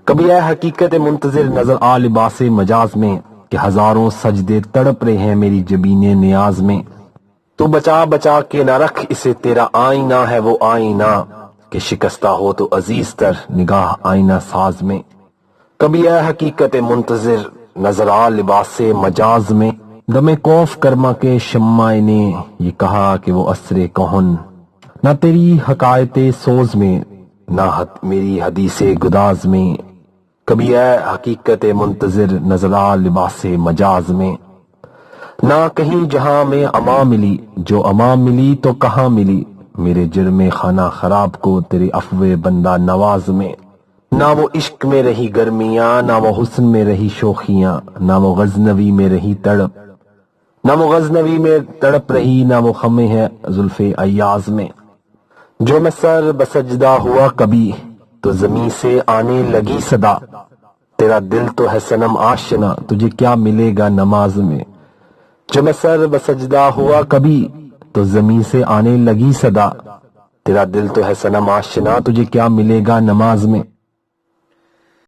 کبھی اے حقیقت منتظر نظر آ لباس مجاز میں کہ ہزاروں سجدے تڑپ رہے ہیں میری جبین نیاز میں. تو بچا بچا کے نہ رکھ اسے تیرا آئینہ ہے وہ آئینہ کہ شکستہ ہو تو عزیز تر نگاہ آئینہ ساز میں. کبھی اے حقیقت منتظر نظر آ لباس مجاز میں دم کوف کرما کے شمع نے یہ کہا کہ وہ عصر کہن نہ تیری حکایت سوز میں نہ میری حدیث گداز میں. کبھی اے حقیقت منتظر نظر آ لباس مجاز میں نہ کہیں جہاں میں اما ملی جو اما ملی تو کہاں ملی میرے جرم خانہ خراب کو تیرے عفو بندہ نواز میں. نہ وہ عشق میں رہی گرمیاں نہ وہ حسن میں رہی شوخیاں نہ وہ غزنوی میں رہی تڑپ نہ وہ غزنوی میں تڑپ رہی نہ وہ خمیں ہے زلف ایاز میں. جو میں سر بسجدہ ہوا کبھی تو زمین سے آنے لگی صدا تیرا دل تو ہے صنم آشنا تجھے کیا ملے گا نماز میں. جو میں سر بسجدہ ہوا کبھی تو زمین سے آنے لگی صدا تیرا دل تو ہے صنم آشنا تجھے کیا ملے گا نماز میں.